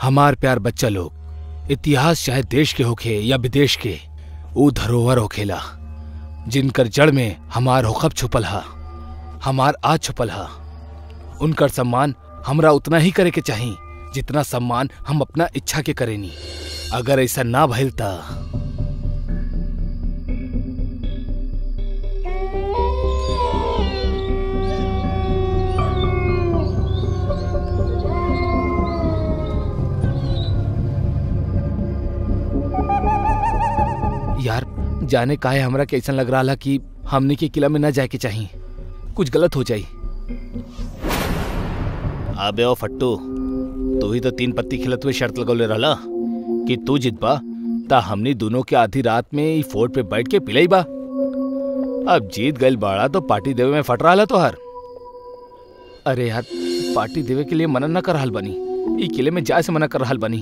हमार प्यार बच्चा लोग, इतिहास चाहे देश के होखे या विदेश के, ऊ धरोहर होखेला जिनकर जड़ में हमार होखब छुपल हा, हमार आज छुपल हा। उनकर सम्मान हमरा उतना ही करे के चाही जितना सम्मान हम अपना इच्छा के करेनी। अगर ऐसा ना भइल ता यार, जाने काहे हमरा के ऐसा लग रहा कि हमने के किला में ना जाए के चाहिए, कुछ गलत हो जाए। अबे ओ फट्टू, तू ही तो 3 पत्ती खिलत हुए शर्त लगौले रहला कि तू जितबा ता हमनी दोनों के आधी रात में ई फोर्ट पे बैठ के पिलाई बा। अब जीत गइल बाड़ा तो पार्टी देवे में फट रहा तोहर। अरे यार, पार्टी देवे के लिए मना न कर रहल बनी, ई किले में जाए से मना कर रहल बनी।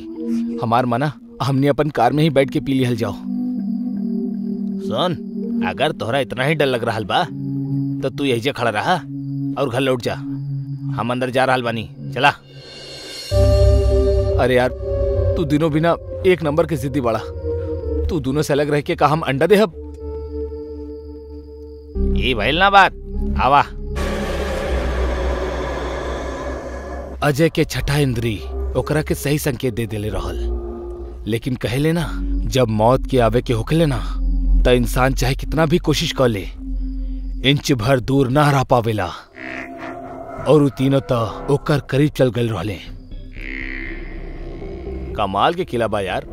हमार मना हमने अपन कार में ही बैठ के पी लिहल जाओ। सुन, अगर तोहरा इतना ही डर लग रहा बा तो तू यही खड़ा रहा और घर लौट जा। हम अंदर जा रहा बानी, चला। अरे यार, तू दिनों बिना एक नंबर के जिद्दी बड़ा। तू दोनों से अलग रह के का हम अंडा देहब? ये भइल ना बात, आवा। अजय के छठा इंद्री ओकरा के सही संकेत दे देले रहल, लेकिन कहेले ना, जब मौत के आवे के होखेले ना त इंसान चाहे कितना भी कोशिश कर ले, इंच भर दूर ना रह पावेला। और उ तीनों तो ओकर करीब चल गए रहले। कमाल के किला बा यार।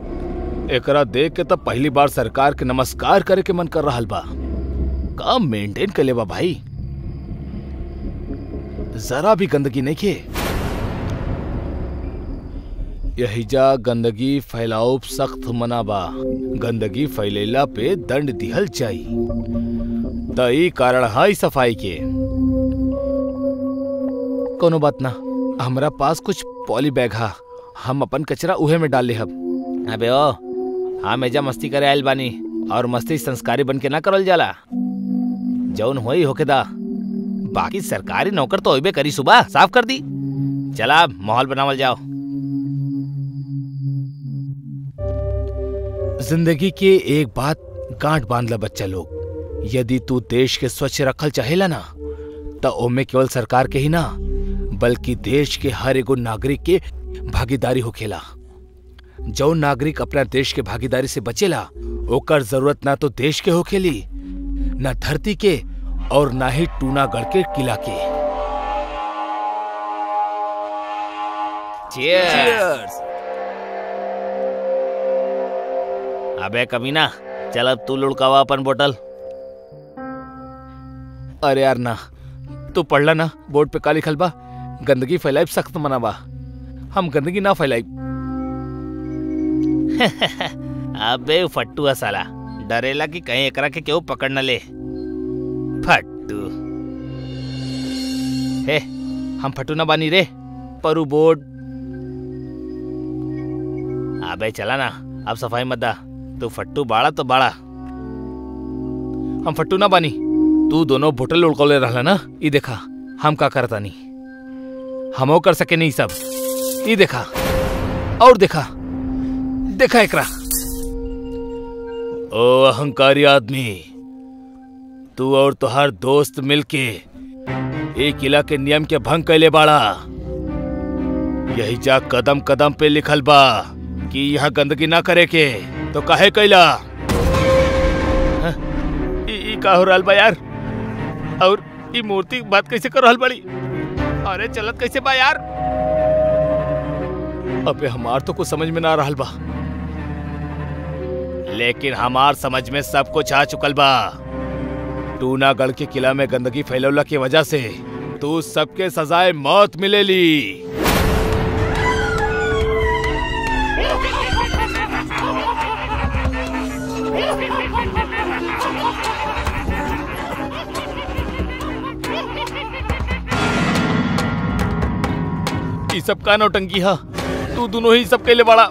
एकरा देख के तो पहली बार सरकार के नमस्कार करे के मन कर रहा बा। काम मेंटेन कर ले बा भाई, जरा भी गंदगी नहीं खे। यही जा गंदगी फैलाओ सख्त मना बा, गंदगी फैलेला पे दंड दिहल जाई। तई कारण हाई सफाई के। कोनो बात ना, हमरा पास कुछ पॉली बैग हा, हम अपन कचरा उहे में डाल ले हब। अबे ओ, हम एजा मस्ती करे आयल बानी और मस्ती संस्कारी बन के ना करल जाला। जौन होई होके दा, बाकी सरकारी नौकर तो होइबे करी। सुबह साफ कर दी, चला माहौल बनावल जाओ। जिंदगी के एक बात गांठ बांध ला बच्चा लोग, यदि तू देश के स्वच्छ रखल चाहेला ना तो ओमे केवल सरकार के ही ना बल्कि देश के हर एगो नागरिक के भागीदारी होखेला। जो नागरिक अपना देश के भागीदारी से बचेला ओकर जरूरत ना तो देश के होखेली, ना धरती के और ना ही टूनागढ़ के किला के। चीयर्स। अबे कमीना, चल अब तू लुढ़कावा अपन बोतल। अरे यार ना, तू पढ़ला ना बोर्ड पे का लिखल बा, गंदगी फैलाइब सख्त मना बा। हम गंदगी ना फैलाइब। अबे फट्टू साला, डरेला कि कहीं एकरा के केहू पकड़ न ले। फट्टू हे, हम फट्टू ना बानी रे, परू बोर्ड। अबे चला ना, अब सफाई मत दा। तू फट्टू बाड़ा तो बाड़ा। हम फट्टू ना बानी, तू दोनों बोतल उड़कौले रहला ना। ई देखा हम का करता नहीं, हमो कर सके नहीं सब। ई देखा और देखा, देखा एकरा। ओ अहंकारी आदमी, तू और तुहार दोस्त मिलके एक किला के नियम के भंग कैले बाड़ा। यही जा कदम कदम पे लिखल बा कि यहाँ गंदगी ना करे के, तो काहे कैला? ई का हो रहल बा यार? और ई मूर्ति बात कैसे कर रहल बड़ी? अरे चलत कैसे बा यार? अबे हमार तो कुछ समझ में ना रहल बा, लेकिन हमार समझ में सब कुछ आ चुकल बा। टूनागढ़ के किला में गंदगी फैलौला की वजह से तू सबके सजाए मौत मिलेली। ई सब का नौटंकी हा? तू दोनों ही सब कैले बाड़ा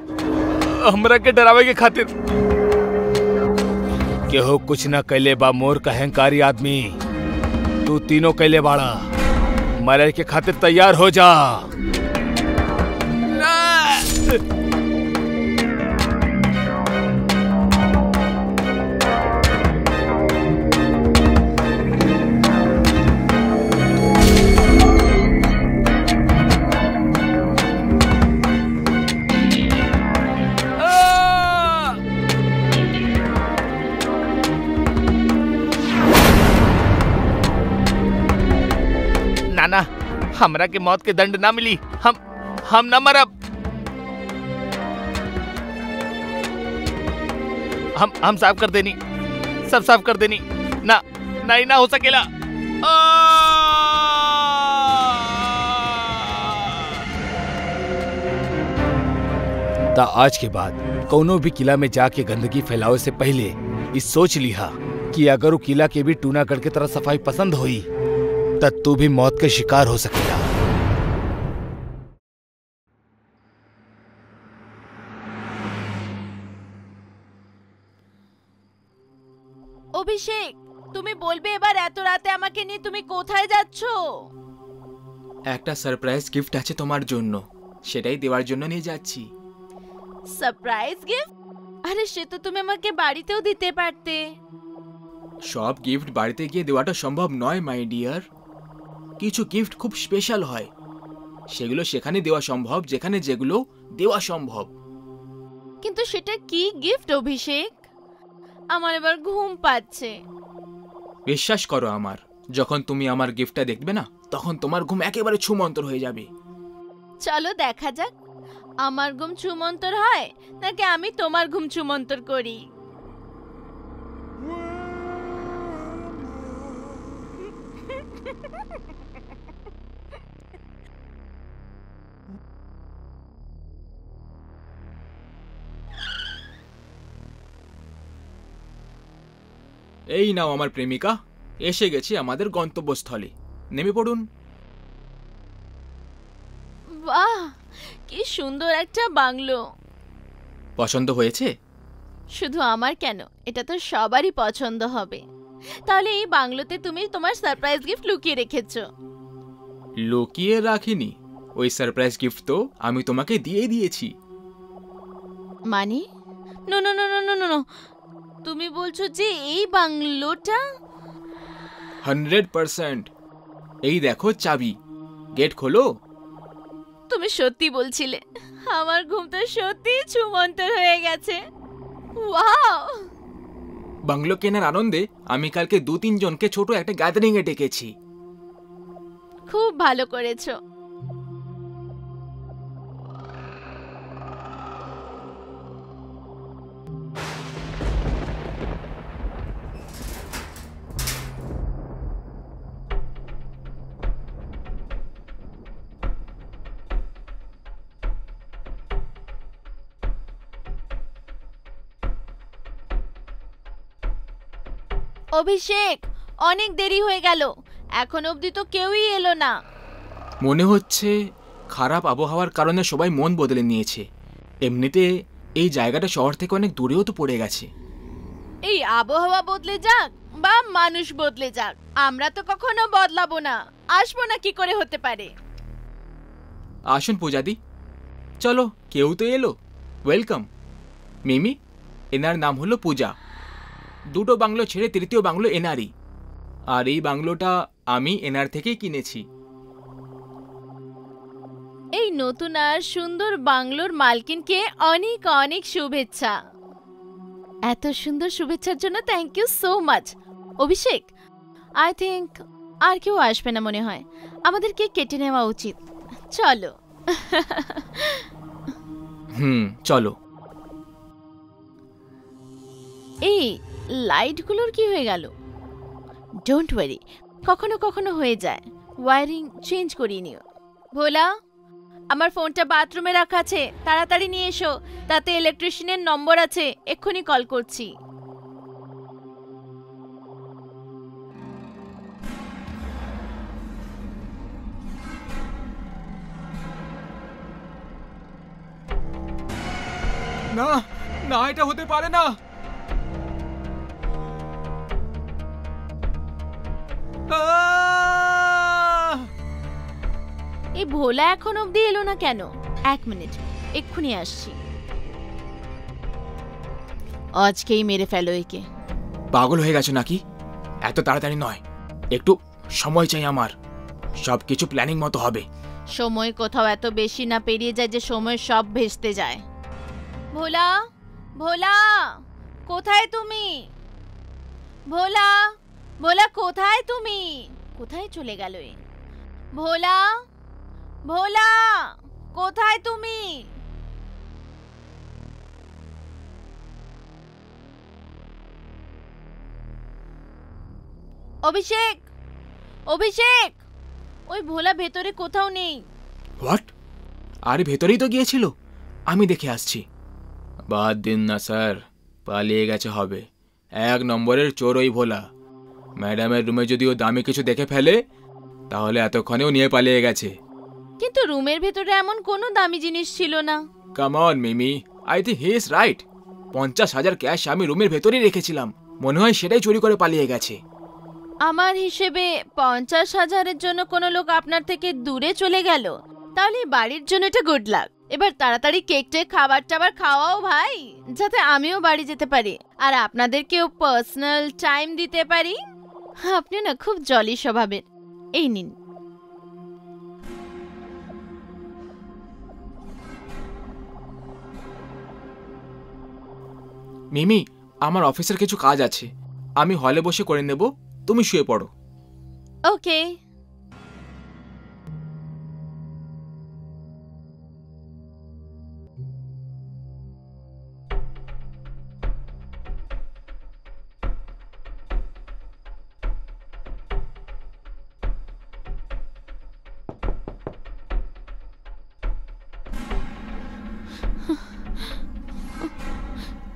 हमरा के डरावे के खातिर। केहू कुछ न कैले बा मोर का अहंकारी आदमी, तू तीनों कैले बाड़ा। मरे के खातिर तैयार हो जा। हमरा के मौत के दंड ना मिली, हम ना मरब। हम साफ कर देनी, सब साफ कर देनी। ना नहीं ना हो सकेला। ता आज के बाद कोनो भी किला में जाके गंदगी फैलावे से पहले इस सोच लिहा कि अगर वो किला के भी टूनागढ़ की तरह सफाई पसंद हुई तब तू भी मौत के शिकार हो सकेगा। অভিষেক, তুমি বলবে এবার এত রাতে আমাকে নিয়ে তুমি কোথায় যাচ্ছ? একটা সারপ্রাইজ গিফট আছে তোমার জন্য, সেটাই দেওয়ার জন্য নিয়ে যাচ্ছি। Surprise gift? আরে সে তো তুমি আমাকে বাড়িতেও দিতে পারতে। সব গিফট বাড়িতে গিয়ে দেওয়াটা সম্ভব নয় মাই ডিয়ার। কিছু গিফট খুব স্পেশাল হয়, সেগুলো সেখানে দেওয়া সম্ভব যেখানে যেগুলো দেওয়া সম্ভব। কিন্তু সেটা কি গিফট অভিষেক? আমার এবার ঘুম পাচ্ছে। বিশ্বাস করো আমার, যখন তুমি আমার গিফটটা দেখবে না তখন তোমার ঘুম একেবারে ছুমন্তর হয়ে যাবে। চলো দেখা যাক আমার ঘুম ছুমন্তর হয় নাকি আমি তোমার ঘুম ছুমন্তর করি। এই নাও আমার প্রেমিকা, এসে গেছি আমাদের গন্তব্যস্থলে, নেমে পড়ুন। বাহ, কি সুন্দর একটা বাংলো। পছন্দ হয়েছে? শুধু আমার কেন, এটা তো সবারই পছন্দ হবে। তাহলে এই বাংলোতে তুমি তোমার সারপ্রাইজ গিফট লুকিয়ে রেখেছো? লুকিয়ে রাখিনি, ওই সারপ্রাইজ গিফট তো আমি তোমাকে দিয়ে দিয়েছি। মানে? No no no no no no, তুমি বলছো যে এই বাংলোটা? 100%। এই দেখো চাবি, গেট খোলো। তুমি সত্যি বলছিলে, আমার ঘুম তো সত্যি ছুমন্তর হয়ে গেছে। ওয়াও! বাংলো কেনার আনন্দে আমি কালকে 2-3 জনকে ছোট একটা গ্যাদারিং এ ডেকেছি। খুব ভালো করেছো। অভিষেক, অনেক দেরি হয়ে গেল, এখন অবধি তো কেউই এলো না। মনে হচ্ছে খারাপ আবহাওয়ার কারণে সবাই মন বদলে নিয়েছে। এমনিতে এই জায়গাটা শহর থেকে অনেক দূরেও তো পড়ে গেছে। এই আবহাওয়া বদলে যাক বা মানুষ বদলে যাক, আমরা তো কখনো বদলাবো না। আসবো না কি করে হতে পারে? আসুন পূজাদি, চলো, কেউ তো এলো, ওয়েলকাম। মিমি, এনার নাম হলো পূজা। দুটো বাংলো ছেড়ে তৃতীয় বাংলো এনারই, আর এই বাংলোটা আমি এনার থেকেই কিনেছি। এই নতুন আর সুন্দর বাংলোর মালকিনকে অনেক অনেক শুভেচ্ছা। এত সুন্দর শুভেচ্ছার জন্য thank you so much. Abhishek, I think আর কেউ আসবে না মনে হয়, আমাদেরকে কেটে নেওয়া উচিত। চলো। চলো। এই লাইটগুলোর কি হয়ে গেল? ডোন্ট ওয়ারি, কখনো কখনো হয়ে যায়, ওয়ারিং চেঞ্জ করিয়ে নিও। ভোলা, আমার ফোনটা বাথরুমে রাখা আছে, তাড়াতাড়ি নিয়ে এসো, তাতে ইলেকট্রিশিয়ানের নম্বর আছে, এক্ষুনি কল করছি। না না, এটা হতে পারে না। এই ভোলা এখন অবধি এলো না কেন? 1 মিনিট, এক্ষুনি আসছি। আজকেই মেরে ফেলো একে। পাগল হয়ে গেছো নাকি? এত তাড়াতাড়ি নয়, একটু সময় চাই আমার, সবকিছু প্ল্যানিং মতো হবে। সময় কোথাও এত বেশি না পেরিয়ে যায় যে সময় সব ভেস্তে যায়। ভোলা, ভোলা, কোথায় তুমি? ভোলা, ভোলা কোথায় তুমি? কোথায় চলে গেল এ? ভোলা। ভোলা, কোথায় তুমি? অভিষেক, অভিষেক, ওই ভোলা ভেতরে কোথাও নেই। হোয়াট? আরে ভেতরেই তো গিয়েছিল, আমি দেখে আসছি। বাদ দিন না স্যার, পালিয়ে গেছে হবে। 1 নম্বরের চোর ওই ভোলা। ম্যাডামের রুমে যদি ও দামি কিছু দেখে ফেলে তাহলে এতক্ষণেও নিয়ে পালিয়ে গেছে। কিন্তু রুমের ভেতরে এমন কোনো দামি জিনিস ছিল না। Come on Mimi, I think he is right. 50,000 cash আমি রুমের ভেতরেই রেখেছিলাম, মনে হয় সেটাই চুরি করে পালিয়ে গেছে। আমার হিসেবে 50,000-এর জন্য কোনো লোক আপনার থেকে দূরে চলে গেল, তাহলে বাড়ির জন্য এটা গুড লাক। এবার তাড়াতাড়ি কেক খাবার টাবার খাওয়াও ভাই, যাতে আমিও বাড়ি যেতে পারি আর আপনাদেরকেও পার্সোনাল টাইম দিতে পারি। আপনি না খুব জলি স্বভাবের। এই নিন। মিমি, আমার অফিসের কিছু কাজ আছে, আমি হলে বসে করে নেব, তুমি শুয়ে পড়ো। ওকে।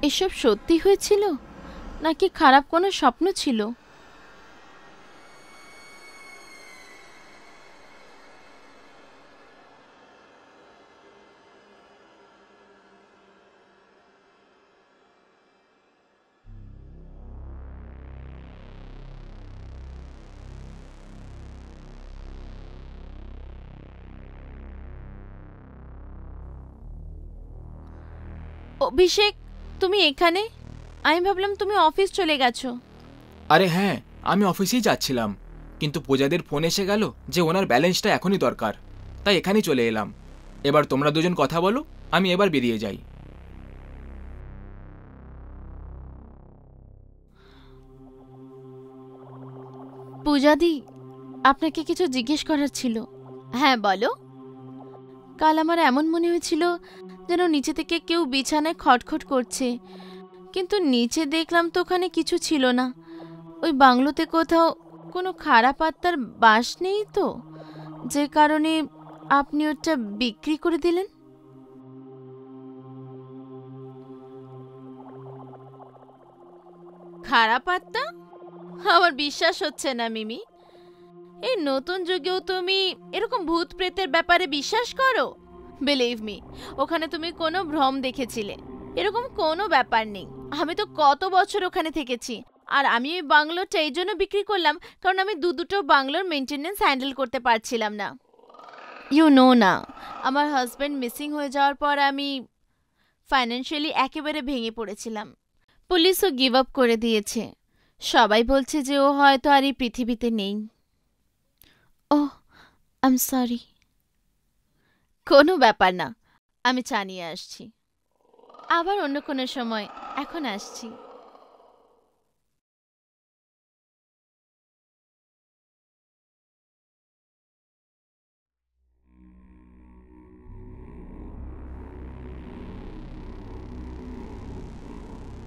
এসব সত্যি হয়েছিল নাকি খারাপ কোনো স্বপ্ন ছিল? অভিষেক, তুমি এখানে? আমি ভাবলাম তুমি অফিস চলে গেছো। আরে হ্যাঁ, আমি অফিসেই যাচ্ছিলাম, কিন্তু পূজাদের ফোন এসে গেল যে ওনার ব্যালেন্সটা এখনই দরকার, তাই এখানেই চলে এলাম। এবার তোমরা দুজন কথা বলো, আমি এবার বেরিয়ে যাই। পূজাদি, আপনাকে কিছু জিজ্ঞেস করার ছিল। হ্যাঁ বলো। কাল আমার এমন মনে হয়েছিল যেন নিচে থেকে কেউ বিছানায় খটখট করছে, কিন্তু নিচে দেখলাম তো ওখানে কিছু ছিল না। ওই বাংলোতে কোথাও কোনো খারাপ আত্মার বাস নেই তো, যে কারণে আপনি ওটা বিক্রি করে দিলেন? খারাপ আত্মা? আমার বিশ্বাস হচ্ছে না মিমি। এই নতুন যুগেও তুমি এরকম ভূত প্রেতের ব্যাপারে বিশ্বাস করো? বিলিভ মি, ওখানে তুমি কোনো ভ্রম দেখেছিলে। এরকম কোনো ব্যাপার নেই। আমি তো কত বছর ওখানে থেকেছি, আর আমি ওই বাংলোটা এই জন্য বিক্রি করলাম কারণ আমি দুটো বাংলোর মেনটেনেন্স হ্যান্ডেল করতে পারছিলাম না। ইউ নো না, আমার হাজব্যান্ড মিসিং হয়ে যাওয়ার পর আমি ফাইন্যান্সিয়ালি একেবারে ভেঙে পড়েছিলাম। পুলিশও গিভ আপ করে দিয়েছে। সবাই বলছে যে ও হয়তো আর এই পৃথিবীতে নেই। ওহ, আই এম সরি। কোনো ব্যাপার না, আমি চা নিয়ে আসছি। আবার অন্য কোনো সময়, এখন আসছি।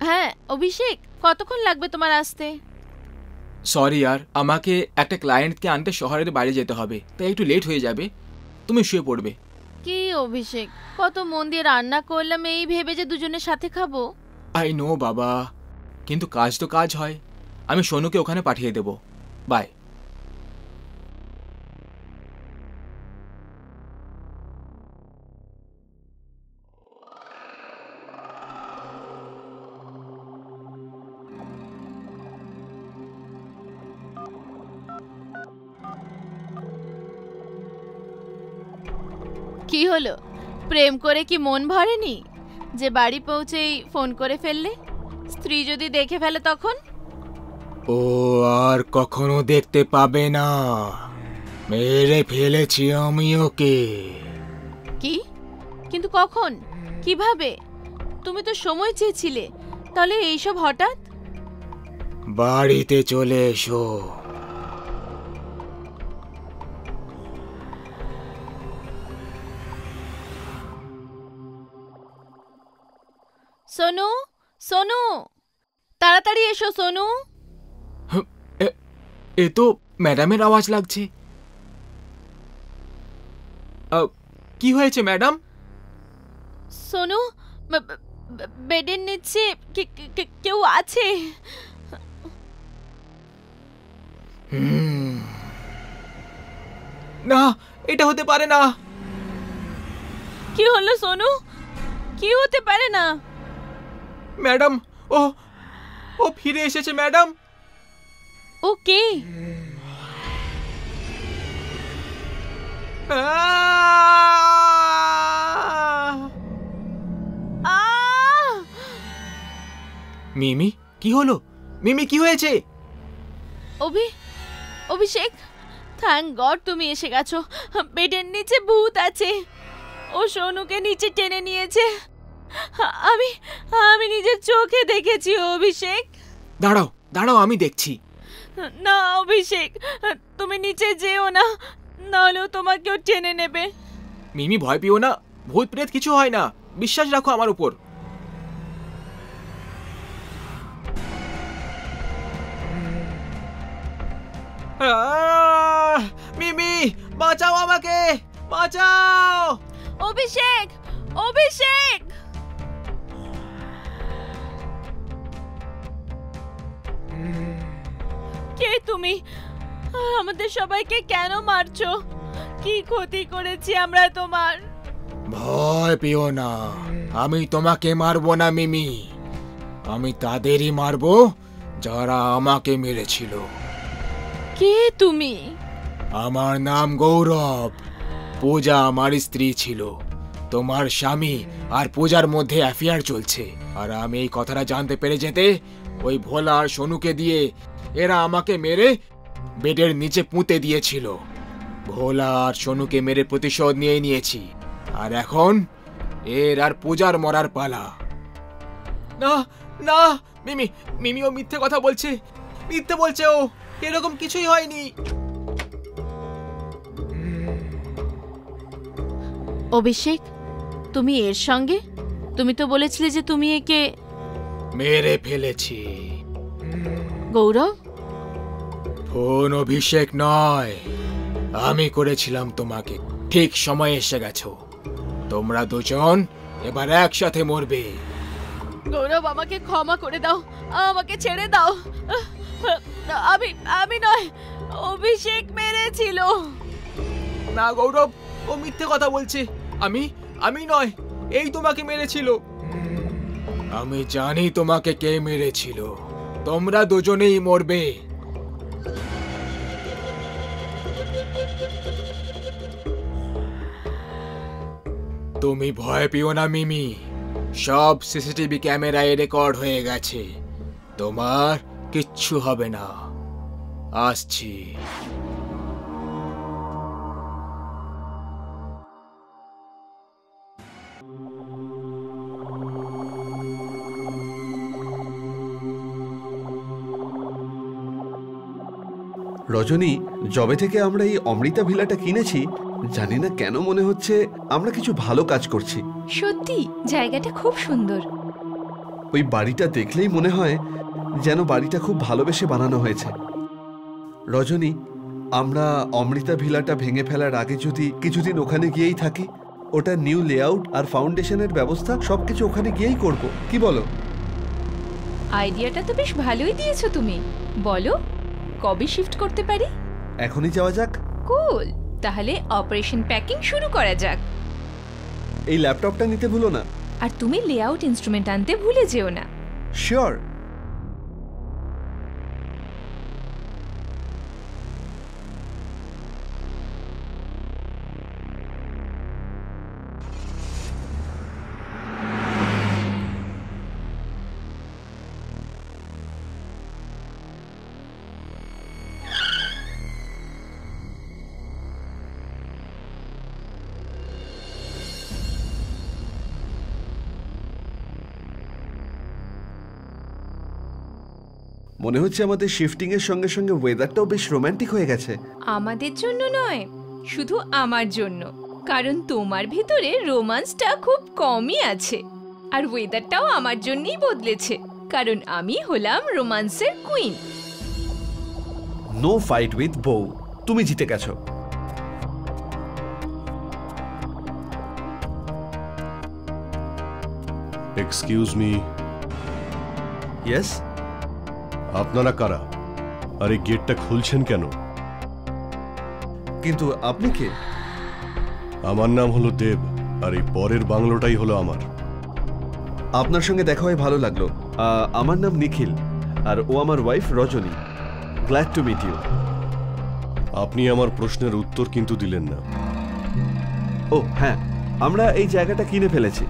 হ্যাঁ অভিষেক, কতক্ষণ লাগবে তোমার আসতে? সরি यार, আমাকে একটা ক্লায়েন্টকে আনতে শহরের বাইরে যেতে হবে, তাই একটু লেট হয়ে যাবে। তুমি শুয়ে পড়বে। কি অভিষেক, কত মন দিয়ে রান্না করলাম এই ভেবে যে দুজনের সাথে খাবো। আই নো বাবা, কিন্তু কাজ তো কাজ হয়। আমি সোনুকে ওখানে পাঠিয়ে দেব। বাই। কি হলো, প্রেম করে কি মন ভরেনি যে বাড়ি পৌঁছেই ফোন করে ফেললে? স্ত্রী যদি দেখে ফেলে তখন? ও আর কখনো দেখতে পাবে না, মেরে ফেলেছি আমি ওকে। কি? কিন্তু কখন, কিভাবে? তুমি তো সময় চেয়েছিলে, তাহলে এইসব হঠাৎ? বাড়িতে চলে এসো। সোনু, সোনু, তাড়াতাড়ি এসো সোনু। এ তো ম্যাডামের আওয়াজ লাগছে। কি হয়েছে ম্যাডাম? সোনু, বেডের নিচে কেউ আছে। না, এটা হতে পারে না। কি হলো সোনু? কি হতে পারে না? ম্যাডাম, ও ফিরে এসেছে ম্যাডাম। ওকে, মিমি, কি হলো? মিমি, কি হয়েছে? অভিষেক, থ্যাংক গড তুমি এসে গেছো। বেডের নিচে ভূত আছে। ও সোনুকে নিচে টেনে নিয়েছে। আমি নিজের চোখে দেখেছি অভিষেক। দাঁড়াও দাঁড়াও, আমি দেখছি। না অভিষেক, তুমি নিচে যেও না, নাহলেও তোমাকেও টেনে নেবে। মিমি, ভয় পেও না, ভূত প্রেত কিছু হয় না, বিশ্বাস রাখো আমার উপর। মিমি, বাঁচাও আমাকে, বাঁচাও। অভিষেক, অভিষেক! কে তুমি? আমাদের সবাইকে কেন মারছো? কি ক্ষতি করেছি আমরা তোমার? ভয় পেও না, আমি তোমাকে মারবো না মিমি। আমি তাদেরই মারবো যারা আমাকে মেরেছিল। কে তুমি? আমার নাম গৌরব। পূজা আমার স্ত্রী ছিল। তোমার স্বামী আর পূজার মধ্যে অ্যাফেয়ার চলছে, আর আমি এই কথাটা জানতে পেরে যেতে ওই ভোলা আর সোনুকে দিয়ে এরা আমাকে মেরে বেডের নিচে পুঁতে দিয়েছিল। ভোলা আর সোনুকে মেরে প্রতিশোধ নিয়ে নিয়েছি, আর এখন এর আর পূজার মরার পালা। না না মিমি, মিমি ও মিথ্যে কথা বলছে, মিথ্যে বলছে। ও এরকম কিছুই হয়নি। অভিষেক, তুমি এর সঙ্গে? তুমি তো বলেছিলে যে তুমি একে মেরে ফেলেছি। গৌরব? ফোন অভিষেক নয়, আমি করেছিলাম তোমাকে। ঠিক সময় এসে গেছো। তোমরা দুজন এবার একসাথে মরবে। গৌরব, আমাকে ক্ষমা করে দাও, আমাকে ছেড়ে দাও। আমি নয়, অভিষেক মেরেছিল। না গৌরব, ও মিথ্যে কথা বলছে। আমি নয়, এই তোমাকে মেরেছিল। আমি জানি তোমাকে কে মেরেছিল। তোমরা দুজনেই মরবে। তুমি ভয় পেও না মিমি, সব সিসিটিভি ক্যামেরায় রেকর্ড হয়ে গেছে। তোমার কিচ্ছু হবে না। আসছি। রজনী, যবে থেকে আমরা এই অমৃতা ভিলাটা কিনেছি, জানি না কেন মনে হচ্ছে আমরা কিছু ভালো কাজ করছি। সত্যি জায়গাটা খুব সুন্দর। ওই বাড়িটা দেখলেই মনে হয় যেন বাড়িটা খুব ভালোবেসে বানানো হয়েছে। রজনী, আমরা অমৃতা ভিলাটা ভেঙে ফেলার আগে যদি কিছুদিন ওখানে গিয়েই থাকি, ওটা নিউ লেআউট আর ফাউন্ডেশনের ব্যবস্থা সবকিছু ওখানে গিয়েই করব, কি বলো? আইডিয়াটা তো বেশ ভালোই দিয়েছো তুমি। বলো কবে শিফট করতে পারি? এখনই যাওয়া যাক। কুল, তাহলে অপারেশন প্যাকিং শুরু করা যাক। এই ল্যাপটপটা নিতে ভুলো না। আর তুমি লেআউট ইনস্ট্রুমেন্ট আনতে ভুলে যেও না। শিওর। মনে হচ্ছে আমাদের শিফটিং এর সঙ্গে সঙ্গে ওয়েদারটাও বেশ রোমান্টিক হয়ে গেছে। আমাদের জন্য নয়, শুধু আমার জন্য, কারণ তোমার ভিতরে রোমান্সটা খুব কমই আছে। আর ওয়েদারটাও আমার জন্যই বদলেছে, কারণ আমি হলাম রোমান্সের কুইন। নো ফাইট উইথ বউ, তুমি জিতে গেছো। Excuse me, yes. আপনারা কারা? আর এই গেটটা খুলছেন কেন? কিন্তু আপনি কে? আমার নাম হলো দেব, আর এই পরের বাংলোটাই হলো আমার। আপনার সঙ্গে দেখা হয়ে ভালো লাগলো। আমার নাম নিখিল, আর ও আমার wife Rajani. Glad to meet you. আপনি আমার প্রশ্নের উত্তর কিন্তু দিলেন না। ও হ্যাঁ, আমরা এই জায়গাটা কিনে ফেলেছি।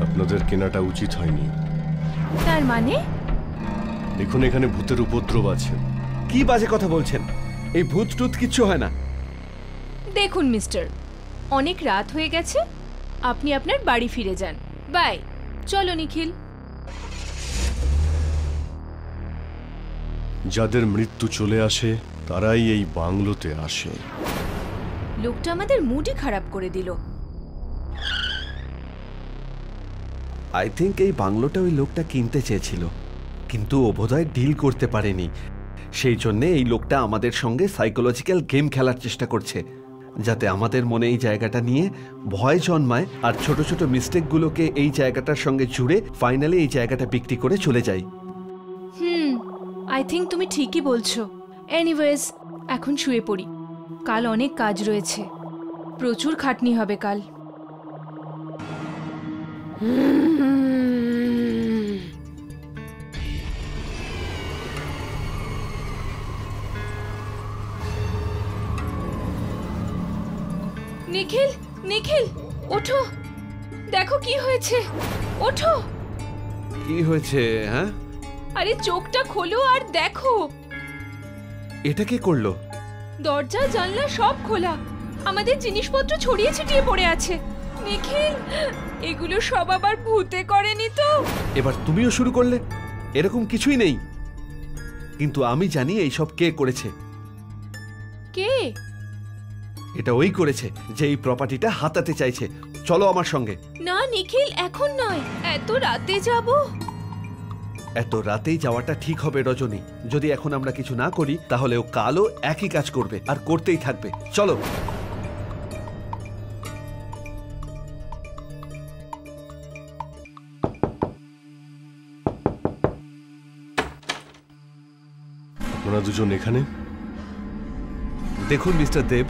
আপনাদের কেনাটা উচিত হয়নি। তার মানে? দেখুন, এখানে ভূতের উপদ্রব আছে। কি বাজে কথা বলছেন? এই ভূত টুত কিচ্ছু হয় না। দেখুন মিস্টার, অনেক রাত হয়ে গেছে, আপনি আপনার বাড়ি ফিরে যান। বাই। চলো নিখিল। যাদের মৃত্যু চলে আসে তারাই এই বাংলোতে আসে। লোকটা আমাদের মুডই খারাপ করে দিল। আই থিঙ্ক এই বাংলোটা ওই লোকটা কিনতে চেয়েছিল, কিন্তু ও বোধহয় ডিল করতে পারেনি। সেই জন্যে এই লোকটা আমাদের সঙ্গে সাইকোলজিক্যাল গেম খেলার চেষ্টা করছে, যাতে আমাদের মনে এই জায়গাটা নিয়ে ভয় জন্মায়, আর ছোট ছোট মিস্টেকগুলোকে এই জায়গাটার সঙ্গে জুড়ে ফাইনালি এই জায়গাটা বিক্রি করে চলে যায়। আই থিঙ্ক তুমি ঠিকই বলছো। এনিওয়েজ, এখন শুয়ে পড়ি, কাল অনেক কাজ রয়েছে, প্রচুর খাটনি হবে কাল। নিখিল, নিখিল, ওঠো, দেখো কি হয়েছে, ওঠো। কি হয়েছে? হ্যাঁ, আরে চোখটা খোলো আর দেখো। এটা কে করলো? দরজা জানলা সব খোলা, আমাদের জিনিসপত্র ছড়িয়ে ছিটিয়ে পড়ে আছে। নিখিল, এগুলো সব আবার ভূতে করেনি তো? এবার তুমিও শুরু করলে? এরকম কিছুই নেই, কিন্তু আমি জানি এইসব কে করেছে। কে? এটা ওই করেছে যে এই প্রপার্টিটা হাতাতে চাইছে। চলো আমার সঙ্গে। না নিখিল, এখন নয়, এত রাতে যাব। এত রাতেই যাওয়াটা ঠিক হবে রজনী। যদি এখন আমরা কিছু না করি তাহলে ও কালও একই কাজ করবে, আর করতেই থাকবে। চলো। আপনারা দুজন এখানে? দেখুন মিস্টার দেব,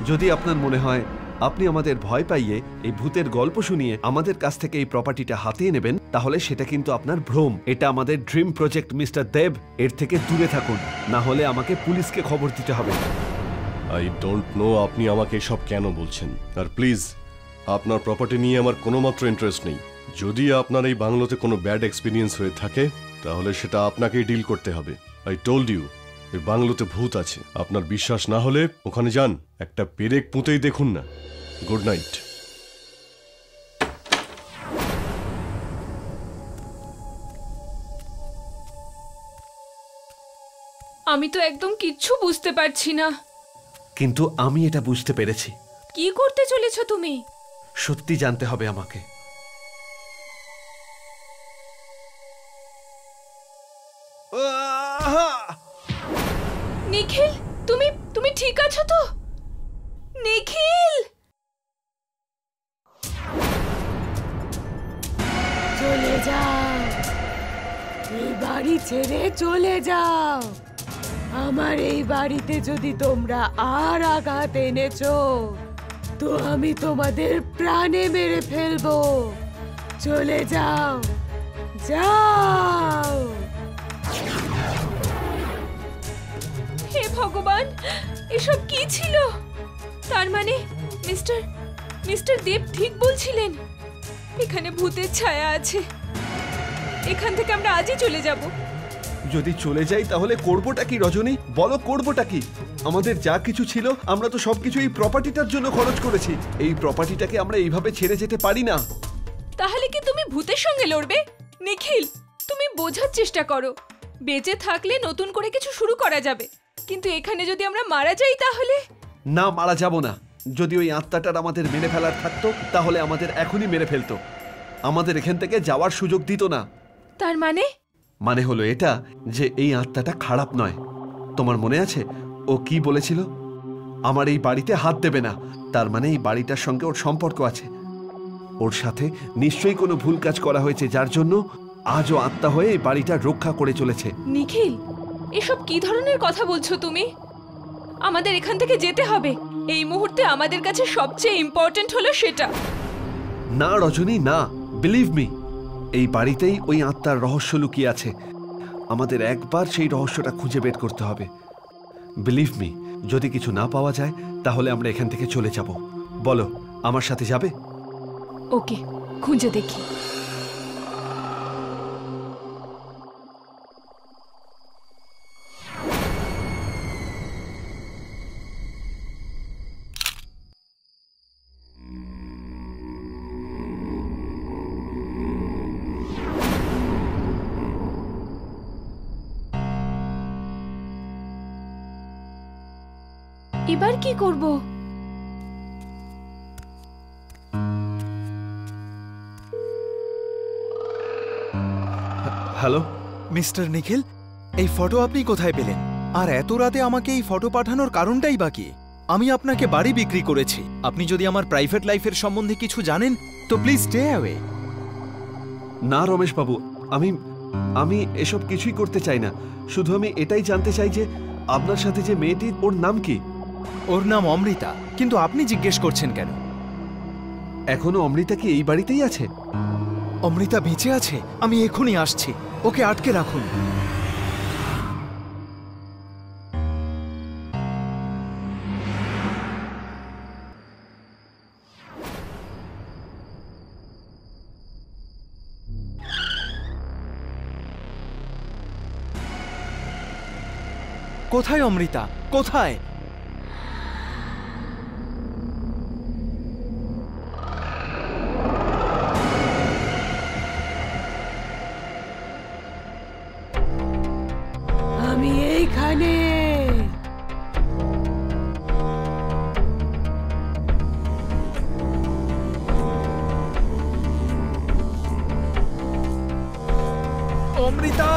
যদি আপনার মনে হয় আপনি আমাদের ভয় পাইয়ে এই ভূতের গল্প শুনিয়ে আমাদের কাছ থেকে এই প্রপার্টিটা হাতিয়ে নেবেন, তাহলে সেটা কিন্তু আপনার ভ্রম। এটা আমাদের ড্রিম প্রজেক্ট মিস্টার দেব, এর থেকে দূরে থাকুন, না হলে আমাকে পুলিশকে খবর দিতে হবে। আই ডোন্ট নো আপনি আমাকে এসব কেন বলছেন। আর প্লিজ, আপনার প্রপার্টি নিয়ে আমার কোনো মাত্র ইন্টারেস্ট নেই। যদি আপনার এই বাংলোতে কোনো ব্যাড এক্সপিরিয়েন্স হয়ে থাকে তাহলে সেটা আপনাকেই ডিল করতে হবে। আই টোল্ড ইউ, এই বাংলোতে ভূত আছে। আপনার বিশ্বাস না হলে ওখানে যান, একটা পেরেক পুঁতেই দেখুন না। Good night. আমি তো একদম কিচ্ছু বুঝতে পারছি না। কিন্তু আমি এটা বুঝতে পেরেছি। কি করতে চলেছো তুমি? সত্যি জানতে হবে আমাকে। নিখিল, তুমি ঠিক আছো তো? নিখিল, চলে যাও, এই বাড়ি ছেড়ে চলে যাও। আমার এই বাড়িতে যদি তোমরা আর আঘাত এনেছো তো আমি তোমাদের প্রাণে মেরে ফেলবো। চলে যাও, যাও। হে ভগবান, এসব কি ছিল? তার মানে মিস্টার দেব ঠিক বলছিলেন, এখানে ভূতের ছায়া আছে। এখান থেকে আমরা আজই চলে যাব। যদি চলে যাই তাহলে করবোটা কি রজনী? বলো, করবোটা কি? আমাদের যা কিছু ছিল আমরা তো সবকিছু এই প্রপার্টিটার জন্য খরচ করেছি। এই প্রপার্টিটাকে আমরা এইভাবে ছেড়ে যেতে পারি না। তাহলে কি তুমি ভূতের সঙ্গে লড়বে? নিখিল, তুমি বোঝার চেষ্টা করো, বেঁচে থাকলে নতুন করে কিছু শুরু করা যাবে, কিন্তু এখানে যদি আমরা মারা যাই তাহলে? না, মারা যাব না। যদি ওই আত্মাটার আমাদের মেরে ফেলার থাকতো তাহলে আমাদের এখনই মেরে ফেলতো। আমাদের এখান থেকে যাওয়ার সুযোগ দিত না। তার মানে? মানে হলো এটা যে এই আত্মাটা খারাপ নয়। তোমার মনে আছে ও কি বলেছিল? আমার এই বাড়িতে হাত দেবে না। তার মানে এই বাড়িটার সঙ্গে ওর সম্পর্ক আছে। ওর সাথে নিশ্চয়ই কোনো ভুল কাজ করা হয়েছে, যার জন্য আজও আত্মা হয়ে এই বাড়িটা রক্ষা করে চলেছে। নিখিল, এসব কি ধরনের কথা বলছো তুমি? আমাদের এখান থেকে যেতে হবে। এই মুহূর্তে আমাদের কাছে সবচেয়ে ইম্পর্ট্যান্ট হলো সেটা। না রজনী, না, বিলিভ মি, এই বাড়িতেই ওই আত্মার রহস্য লুকিয়ে আছে। আমাদের একবার সেই রহস্যটা খুঁজে বের করতে হবে। বিলিভ মি, যদি কিছু না পাওয়া যায় তাহলে আমরা এখান থেকে চলে যাব। বলো, আমার সাথে যাবে? ওকে, খুঁজে দেখি। এবার কি করব? হ্যালো মিস্টার নিখিল, এই ফটো আপনি কোথায় পেলেন? আর এত রাতে আমাকে এই ফটো পাঠানোর কারণটাই বা কি? আমি আপনাকে বাড়ি বিক্রি করেছি। আপনি যদি আমার প্রাইভেট লাইফের সম্বন্ধে কিছু জানেন তো প্লিজ স্টে অ্যাওয়ে। না রমেশ বাবু, আমি এসব কিছুই করতে চাই না। শুধু আমি এটাই জানতে চাই যে আপনার সাথে যে মেয়েটি, ওর নাম কি? ওর নাম অমৃতা। কিন্তু আপনি জিজ্ঞেস করছেন কেন? এখনো অমৃতা কি এই বাড়িতেই আছে? অমৃতা বেঁচে আছে। আমি এখনই আসছি। ওকে আটকে রাখুন। কোথায় অমৃতা? কোথায়? আমি এইখানে। অমৃতা,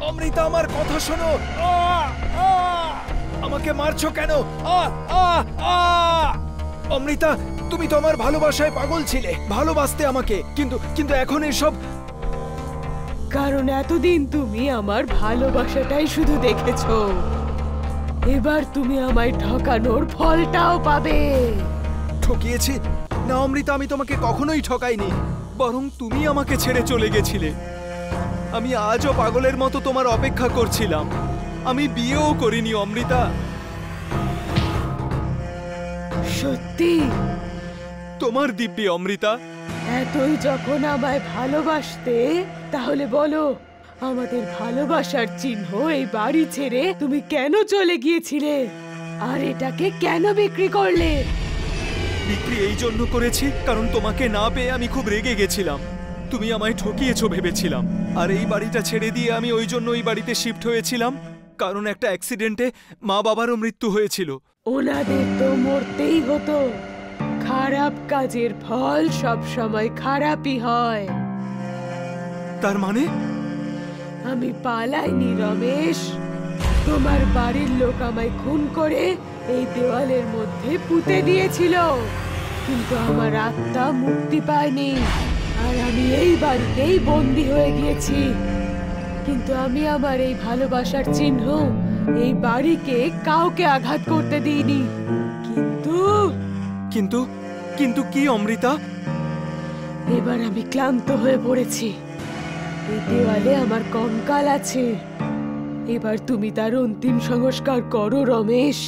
অমৃতা, আমার কথা শোনো। আমাকে মারছো কেন? অমৃতা, তুমি তো আমার ভালোবাসায় পাগল ছিলে, ভালোবাসতে আমাকে, কিন্তু এখন এসব। কারণ এতদিন তুমি আমার ভালোবাসাটাই শুধু দেখেছো। এবার তুমি আমায় ঠকানোর ফলটাও পাবে। ঠকিয়েছি? না অমৃতা, আমি তোমাকে কখনোই ঠকাইনি। বরং তুমি আমাকে ছেড়ে চলে গেছিলে। আমি আজও পাগলের মতো তোমার অপেক্ষা করছিলাম। আমি বিয়েও করিনি অমৃতা। সত্যি? তোমার দিব্যি অমৃতা। এতই যখন আমায় ভালোবাসতে, তাহলে বলো, আমাদের ভালোবাসার চিহ্ন এই বাড়ি ছেড়ে তুমি কেন চলে গিয়েছিলে? আর এটাকে কেন বিক্রি করলে? বিক্রি এই জন্য করেছি কারণ তোমাকে না পেয়ে আমি খুব রেগে গেছিলাম। তুমি আমায় ঠকিয়েছো ভেবেছিলাম। আর এই বাড়িটা ছেড়ে দিয়ে আমি ওই জন্য ওই বাড়িতে শিফট হয়েছিলাম, কারণ একটা অ্যাক্সিডেন্টে মা বাবারও মৃত্যু হয়েছিল। ওনাদের তো মরতেই হতো। খারাপ কাজের ফল সব সময় খারাপই হয়। তার মানে? আমি পালাইনি রমেশ। তোমার বাড়ির লোক আমায় খুন করে এই দেওয়ালের মধ্যে পুঁতে দিয়েছিল, কিন্তু আমার আত্মা মুক্তি পায়নি। আর আমি এই বাড়িতেই বন্দী হয়ে গিয়েছি। কিন্তু আমি আমার এই ভালোবাসার চিহ্ন এই বাড়িকে কাউকে আঘাত করতে দিইনি। কিন্তু কিন্তু কি অমৃতা? এবার আমি ক্লান্ত হয়ে পড়েছি। এই দেওয়ালে আমার কঙ্কাল আছে। এবার তুমি তার অন্তিম সংস্কার করো রমেশ।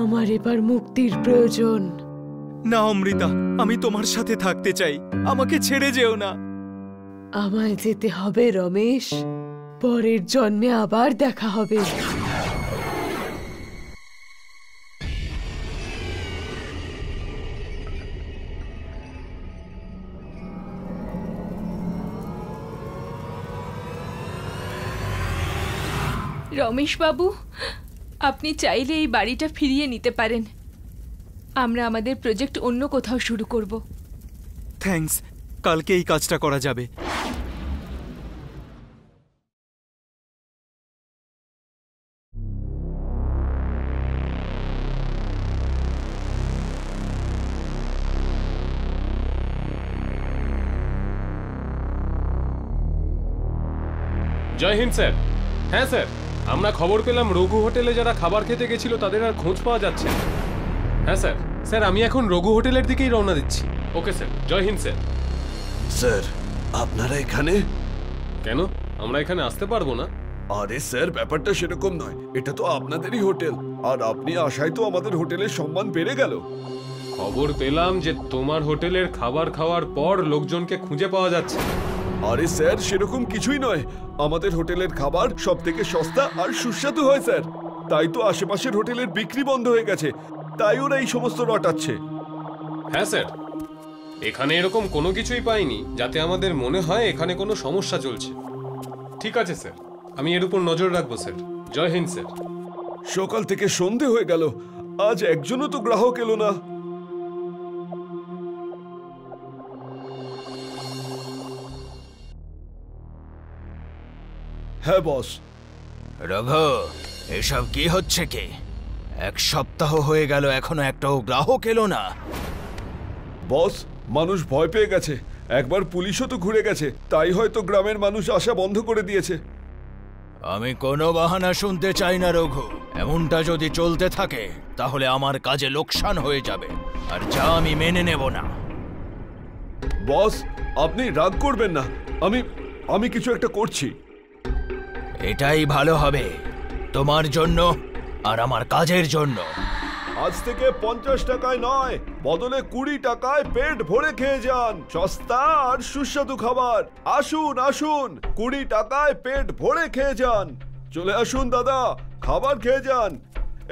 আমার এবার মুক্তির প্রয়োজন। না অমৃতা, আমি তোমার সাথে থাকতে চাই। আমাকে ছেড়ে যেও না। আমায় যেতে হবে রমেশ। পরের জন্মে আবার দেখা হবে। রমেশ বাবু, আপনি চাইলে এই বাড়িটা ফিরিয়ে নিতে পারেন। আমরা আমাদের প্রজেক্ট অন্য কোথাও শুরু করব। থ্যাঙ্কস, কালকে এই কাজটা করা যাবে। জয় হিন্দ স্যার। হ্যাঁ স্যার, আমরা খবর পেলাম রঘু হোটেলে যারা খাবার খেতে গেছিল তাদের আর খোঁজ পাওয়া যাচ্ছে না। হ্যাঁ স্যার। স্যার আমি এখন রঘু হোটেলের দিকেই রওনা দিচ্ছি। ওকে স্যার, জয় হিন্দ স্যার। স্যার, আপনারা এখানে? কেন, আমরা এখানে আসতে পারবো না? আরে স্যার, ব্যাপারটা সেরকম নয়, এটা তো আপনাদেরই হোটেল, আর আপনি আসায় তো আমাদের হোটেলের সম্মান বেড়ে গেল। খবর পেলাম যে তোমার হোটেলের খাবার খাওয়ার পর লোকজনকে খুঁজে পাওয়া যাচ্ছে। আরে স্যার, সেরকম কিছুই নয়, আমাদের হোটেলের খাবার সব থেকে সস্তা আর সুস্বাদু হয় স্যার। তাই তো আশেপাশের হোটেলের বিক্রি বন্ধ হয়ে গেছে, তাই ওরা এই সমস্ত রটাচ্ছে। হ্যাঁ স্যার, এখানে এরকম কোনো কিছুই পাইনি যাতে আমাদের মনে হয় এখানে কোনো সমস্যা চলছে। ঠিক আছে স্যার, আমি এর উপর নজর রাখবো স্যার। জয় হিন্দ স্যার। সকাল থেকে সন্ধে হয়ে গেল, আজ একজনও তো গ্রাহক এলো না। হ্যাঁ বস। রঘু, এসব কি হচ্ছে কি? এক সপ্তাহ হয়ে গেল এখনো একটাও গ্রাহক এলো না। বস, মানুষ ভয় পেয়ে গেছে, একবার পুলিশও তো ঘুরে গেছে, তাই হয়তো গ্রামের মানুষ আসা বন্ধ করে দিয়েছে। আমি কোনো বাহানা শুনতে চাই না রঘু। এমনটা যদি চলতে থাকে তাহলে আমার কাজে লোকসান হয়ে যাবে, আর যা আমি মেনে নেব না। বস, আপনি রাগ করবেন না, আমি কিছু একটা করছি। এটাই ভালো হবে তোমার জন্য আর আমার কাজের জন্য। আজ থেকে 50 টাকায় নয়, বদলে 20 টাকায় পেট ভরে খেয়ে যান সস্তা আর সুস্বাদু খাবার। আসুন আসুন, 20 টাকায় পেট ভরে খেয়ে যান। চলে আসুন দাদা, খাবার খেয়ে যান,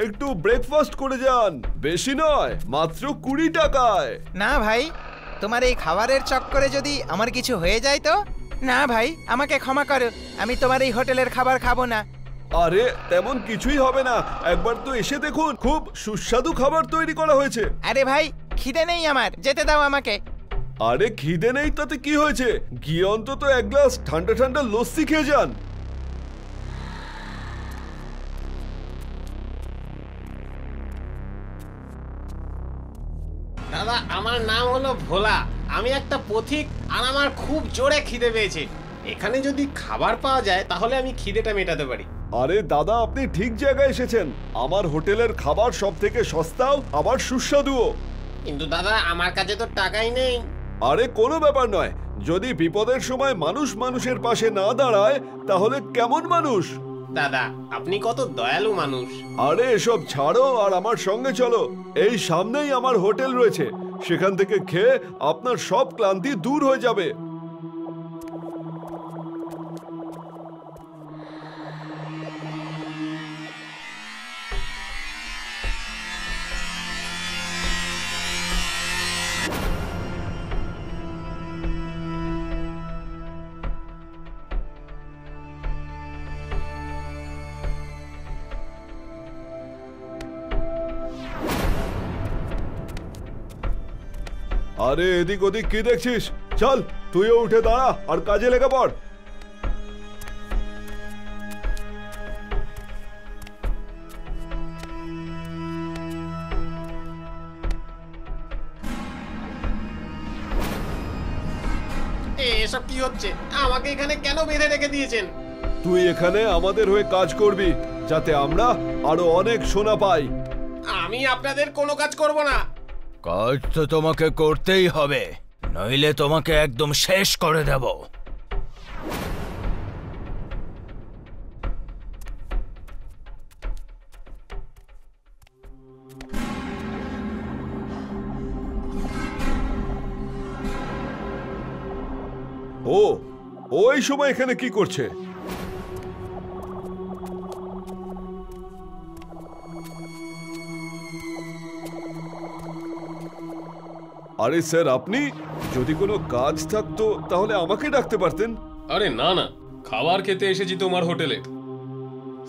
একটু ব্রেকফাস্ট করে যান। বেশি নয়, মাত্র 20 টাকায়। না ভাই, তোমার এই খাবারের চক্করে যদি আমার কিছু হয়ে যায় তো? না ভাই, আমাকে ক্ষমা করো, আমি তোমার এই হোটেলের খাবার খাবো না। আরে তেমন কিছুই হবে না, একবার তো এসে দেখুন, খুব সুস্বাদু খাবার তৈরি করা হয়েছে। আরে ভাই, খিদে নেই আমার, যেতে দাও আমাকে। আরে খিদে নেই তাতে কি হয়েছে, গিয়ে অন্তত এক গ্লাস ঠান্ডা ঠান্ডা লস্যি খেয়ে যান। দাদা, আমার নাম হলো ভোলা, আমি একটা পথিক, আর আমার খুব জোরে খিদে পেয়েছে। এখানে যদি খাবার পাওয়া যায় তাহলে আমি খিদেটা মেটাতে পারি। আরে দাদা, আপনি ঠিক জায়গায় এসেছেন, আমার হোটেলের খাবার সব থেকে সস্তাও আবার সুস্বাদুও। কিন্তু দাদা, আমার কাছে তো টাকাই নেই। আরে কোনো ব্যাপার নয়, যদি বিপদের সময় মানুষ মানুষের পাশে না দাঁড়ায় তাহলে কেমন মানুষ? দাদা, আপনি কত দয়ালু মানুষ। আরে এসব ছাড়ো আর আমার সঙ্গে চলো, এই সামনেই আমার হোটেল রয়েছে, সেখান থেকে খেয়ে আপনার সব ক্লান্তি দূর হয়ে যাবে। আরে এদিক ওদিক কি দেখছিস? চল, তুইও উঠে দাঁড়া আর কাজে লেগে পড়। এসব কি হচ্ছে? আমাকে এখানে কেন বেঁধে রেখে দিয়েছেন? তুই এখানে আমাদের হয়ে কাজ করবি, যাতে আমরা আরো অনেক সোনা পাই। আমি আপনাদের কোনো কাজ করব না। কাজ তো তোমাকে করতেই হবে, নইলে তোমাকে একদম শেষ করে দেব। ও ওই সময় এখানে কি করছে? আরে স্যার, আপনি যদি কোনো কাজ থাকতো তাহলে আমাকে ডাকতে পারতেন। আরে না না, খাবার খেতে এসেছি তোমার হোটেলে।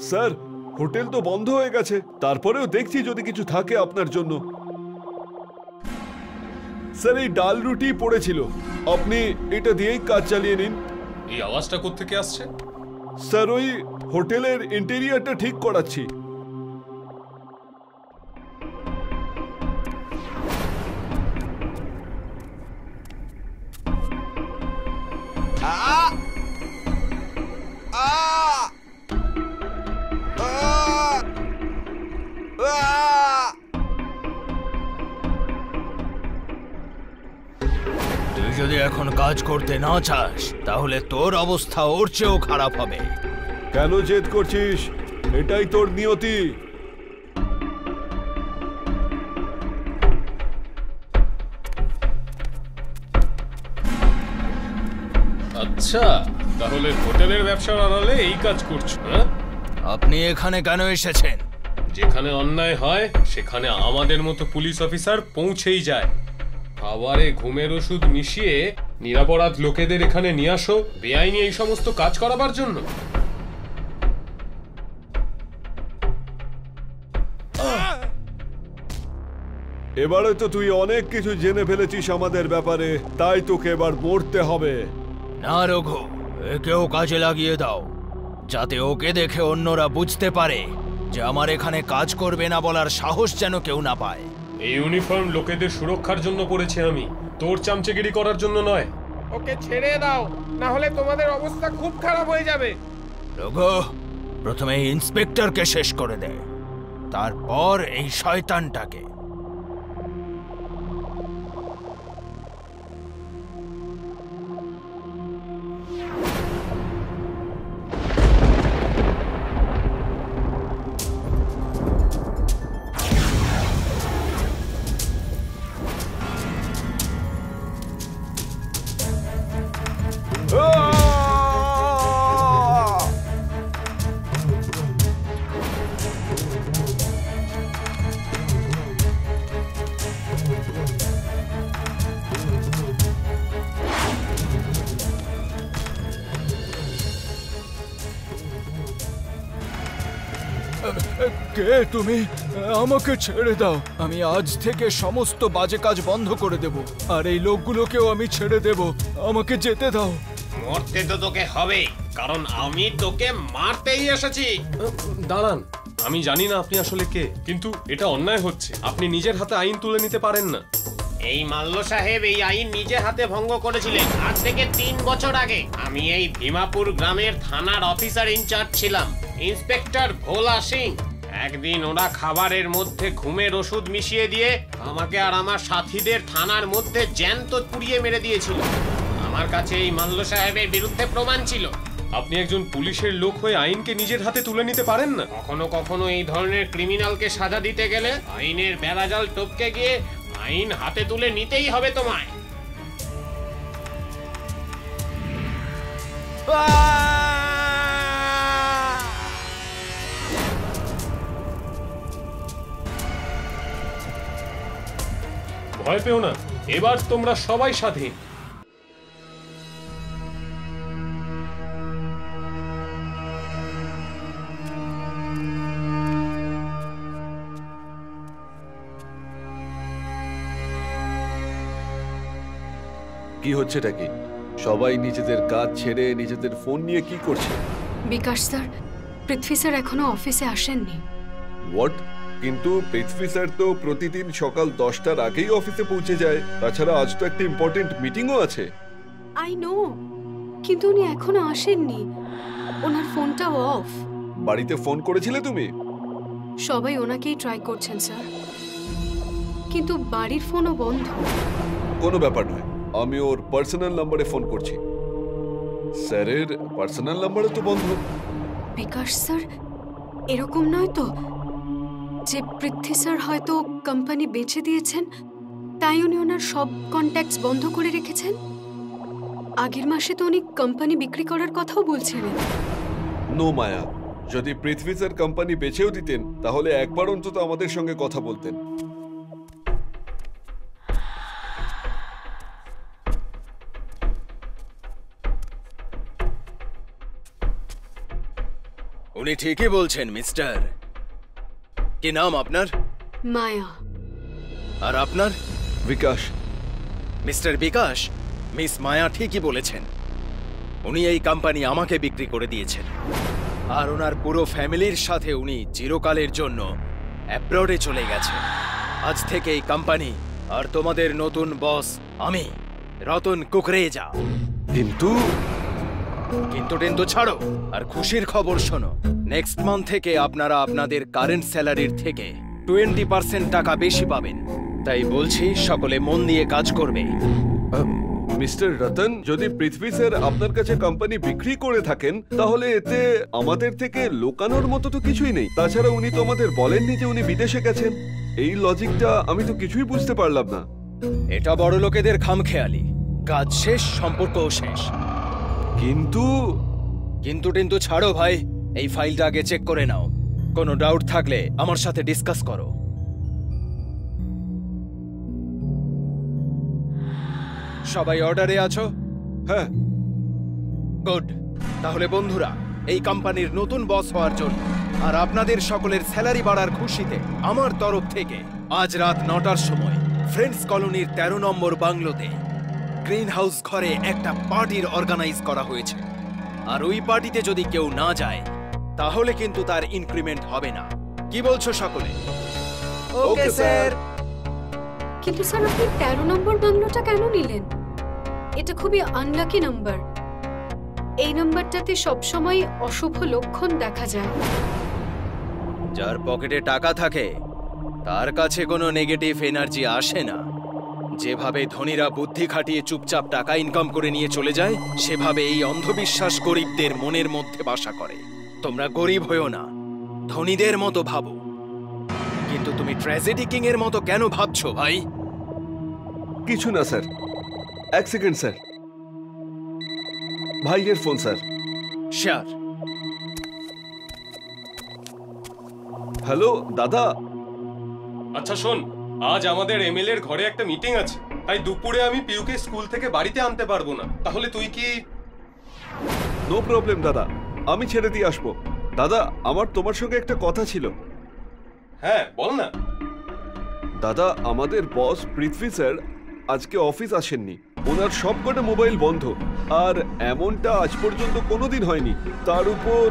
স্যার, হোটেল তো বন্ধ হয়ে গেছে, তারপরেও দেখছি যদি কিছু থাকে আপনার জন্য। স্যার এই ডাল রুটি পড়েছিল, আপনি এটা দিয়েই কাজ চালিয়ে নিন। এই আওয়াজটা কোত্থেকে আসছে? স্যার ওই হোটেলের ইন্টেরিয়রটা ঠিক করাচ্ছি। তুই যদি এখন কাজ করতে না চাস তাহলে তোর অবস্থা ওর চেয়েও খারাপ হবে। কেন জেদ করছিস? এটাই তোর নিয়তি। আচ্ছা, তাহলে হোটেলের ব্যবসার আড়ালে এই কাজ করছো, হ্যাঁ? আপনি এখানে কেন এসেছেন? যেখানে অন্যায় হয় সেখানে আমাদের মতো পুলিশ অফিসার পৌঁছেই যায়। খাবারে ঘুমের ওষুধ মিশিয়ে নিরপরাধ লোকেদের এখানে নিয়ে আসো বেআইনি এই সমস্ত কাজ করাবার জন্য। এবারে তো তুই অনেক কিছু জেনে ফেলেছিস আমাদের ব্যাপারে, তাই তোকে এবার মরতে হবে। না রঘু, একেও কাজে লাগিয়ে দাও, যাতে ওকে দেখে অন্যরা বুঝতে পারে যে আমার এখানে কাজ করবে না বলার সাহস যেন কেউ না পায়। এই ইউনিফর্ম লোকেদের সুরক্ষার জন্য পরেছি আমি, তোর চামচেগিরি করার জন্য নয়। ওকে ছেড়ে দাও, না হলে তোমাদের অবস্থা খুব খারাপ হয়ে যাবে। রঘু, প্রথমে ইন্সপেক্টরকে শেষ করে দে, তারপর এই শয়তানটাকে। কে তুমি? আমাকে ছেড়ে দাও। আমি আজ থেকে সমস্ত বাজে কাজ বন্ধ করে দেব, আর এই লোকগুলোকেও আমি ছেড়ে দেব। আমাকে যেতে দাও। মরতে তো তোকে হবে, কারণ আমি তোকে মারতেই এসেছি। দাঁড়ান, আমি জানি না আপনি আসলে কে, কিন্তু এটা অন্যায় হচ্ছে। আপনি নিজের হাতে আইন তুলে নিতে পারেন না। এই মাল্য সাহেব এই আইন নিজের হাতে ভঙ্গ করেছিলেন আজ থেকে 3 বছর আগে। আমি এই ভীমাপুর গ্রামের থানার অফিসার ইনচার্জ ছিলাম, ইন্সপেক্টর ভোলা সিং। একদিন ওরা খাবারের মধ্যে ঘুমের ওষুধ মিশিয়ে দিয়ে আমাকে আর আমার সাথীদের থানার মধ্যে জ্যান্ত পুড়িয়ে মেরে দিয়েছিল। আমার কাছে এই মাল্য সাহেবের বিরুদ্ধে প্রমাণ ছিল। আপনি একজন পুলিশের লোক হয়ে আইনকে নিজের হাতে তুলে নিতে পারেন না? কখনো কখনো এই ধরনের ক্রিমিনালকে সাজা দিতে গেলে আইনের বেড়াজাল টপকে গিয়ে আইন হাতে তুলে নিতেই হবে তোমায়। ভয় পেও না, এবার তোমরা সবাই স্বাধীন। কি হচ্ছেটা কি? সবাই নিজেদের কাজ ছেড়ে নিজেদের ফোন নিয়ে কি করছে? বিকাশ স্যার, পৃথ্বী স্যার এখনো অফিসে আসেননি। হোয়াট? কিন্তু পৃথ্বী স্যার তো প্রতিদিন সকাল 10টার আগেই অফিসে পৌঁছে যায়। তাছাড়া আজ তো একটা ইম্পর্টেন্ট মিটিংও আছে। আই নো, কিন্তু উনি এখনো আসেননি। ওনার ফোনটা অফ। বাড়িতে ফোন করেছিলে তুমি? সবাই ওনাকেই ট্রাই করছেন স্যার, কিন্তু বাড়ির ফোনও বন্ধ। কোনো ব্যাপার নয়, আমি ওর পার্সোনাল নাম্বারে ফোন করছি। স্যারের পার্সোনাল নাম্বারে তো বন্ধ। বিকাশ স্যার, এরকম নয় তো যে পৃথ্বী স্যার হয়তো কোম্পানি বেচে দিয়েছেন, তাই উনি ওনার সব কন্ট্যাক্টস বন্ধ করে রেখেছেন? আগের মাসে তো উনি কোম্পানি বিক্রি করার কথাও বলছিলেন। নো মায়া, যদি পৃথ্বী স্যার কোম্পানি বেচেও দিতেন তাহলে একবার অন্তত আমাদের সঙ্গে কথা বলতেন। উনি ঠিকই বলছেন মিস্টার। কি নাম আপনার? মায়া। আর আপনার? বিকাশ। মিস্টার বিকাশ, মিস মায়া ঠিকই বলেছেন। উনি এই কোম্পানি আমাকে বিক্রি করে দিয়েছেন, আর ওনার পুরো ফ্যামিলির সাথে উনি চিরকালের জন্য অ্যাব্রডে চলে গেছেন। আজ থেকে এই কোম্পানি আর তোমাদের নতুন বস আমি, রতন কুকরেজা। কিন্তু টেন্তু ছাড়ো, আর খুশির খবর শোনো। নেক্সট মান্থ থেকে আপনারা আপনাদের কারেন্ট স্যালারির থেকে 20% টাকা বেশি পাবেন। তাই বলছি সকলে মন দিয়ে কাজ করবে। মিস্টার রতন, যদি পৃথ্বী স্যার আপনার কাছে কোম্পানি বিক্রি করে থাকেন তাহলে এতে আমাদের থেকে লোকানোর মতো তো কিছুই নেই। তাছাড়া উনি তো আমাদের বলেননি যে উনি বিদেশে গেছেন। এই লজিকটা আমি তো কিছুই বুঝতে পারলাম না। এটা বড় লোকেদের খামখেয়ালি। কাজ শেষ, সম্পর্কও শেষ। কিন্তু ছাড়ো ভাই, এই ফাইলটা আগে চেক করে নাও। কোনো ডাউট থাকলে আমার সাথে ডিসকাস করো। সবাই অর্ডারে আছো? হ্যাঁ। গুড। তাহলে বন্ধুরা, এই কোম্পানির নতুন বস হওয়ার জন্য আর আপনাদের সকলের স্যালারি বাড়ার খুশিতে আমার তরফ থেকে আজ রাত 9টার সময় ফ্রেন্ডস কলোনির 13 নম্বর বাংলোতে গ্রিন হাউস ঘরে একটা পার্টির অর্গানাইজ করা হয়েছে। আর ওই পার্টিতে যদি কেউ না যায় তাহলে কিন্তু তার ইনক্রিমেন্ট হবে না। কি বলছো সকলে? Okay sir. কিন্তু স্যার, আপনি 13 নম্বর বাংলোটা কেন নিলেন? এটা খুবই আনলাকি নাম্বার। এই নাম্বারটাতে সবসময় অশুভ লক্ষণ দেখা যায়। যার পকেটে টাকা থাকে তার কাছে কোনো নেগেটিভ এনার্জি আসে না। যেভাবে ধনীরা বুদ্ধি খাটিয়ে চুপচাপ টাকা ইনকাম করে নিয়ে চলে যায়, সেভাবে এই অন্ধবিশ্বাস গরিবদের মনের মধ্যে বাসা করে। তোমরা গরিব হয়েও না, ধনীদের মতো ভাবো। কিন্তু তুমি ট্র্যাজেডি কিং এর মতো কেন ভাবছো ভাই? কিছু না স্যার। এক সেকেন্ড স্যার, ভাইয়ের ফোন স্যার। শিওর। হ্যালো দাদা। আচ্ছা শোন, আজ আমাদের এমএলএ এর ঘরে একটা মিটিং আছে, তাই দুপুরে আমি পিউকে স্কুল থেকে বাড়িতে আনতে পারবো না। তাহলে তুই কি? নো প্রবলেম দাদা, আমি ছেড়ে দিয়ে আসবো। দাদা, আমার তোমার সঙ্গে একটা কথা ছিল। হ্যাঁ বল না। দাদা, আমাদের বস পৃথ্বী স্যার আজকে অফিস আসেননি। ওনার সবকটা মোবাইল বন্ধ, আর এমনটা আজ পর্যন্ত কোনোদিন হয়নি। তার উপর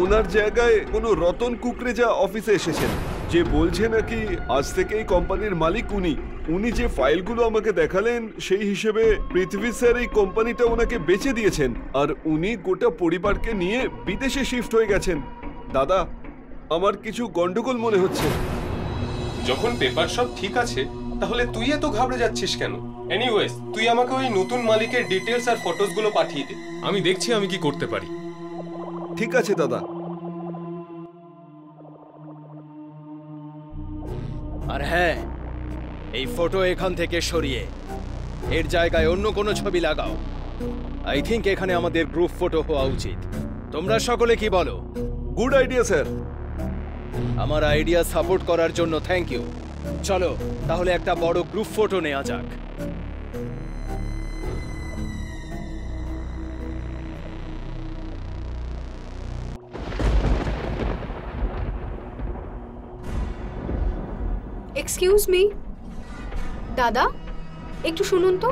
ওনার জায়গায় কোনো রতন কুকরেজা অফিসে এসেছেন, যে বলছে নাকি আজ থেকে এই কোম্পানির মালিক উনি। উনি যে ফাইলগুলো আমাকে দেখালেন সেই হিসেবে পৃথ্বী স্যার এই কোম্পানিটা ওনাকে বেচে দিয়েছেন, আর উনি গোটা পরিবারকে নিয়ে বিদেশে শিফট হয়ে গেছেন। দাদা, আমার কিছু গন্ডগোল মনে হচ্ছে। যখন পেপার সব ঠিক আছে তাহলে তুই এত ঘাবড়ে যাচ্ছিস কেন? এনিওয়েজ, তুই আমাকে ওই নতুন মালিকের ডিটেলস আর ফটোস গুলো পাঠিয়ে দে। আমি দেখছি আমি কি করতে পারি। ঠিক আছে দাদা। আর হ্যাঁ, এই ফটো এখান থেকে সরিয়ে এর জায়গায় অন্য কোনো ছবি লাগাও। আই থিংক এখানে আমাদের গ্রুপ ফটো হওয়া উচিত। তোমরা সকলে কি বলো? Good idea sir. আমার আইডিয়া সাপোর্ট করার জন্য থ্যাংক ইউ। চলো তাহলে একটা বড় গ্রুপ ফটো নেওয়া যাক। এক্সকিউজ মি দাদা, একটু শুনুন তো।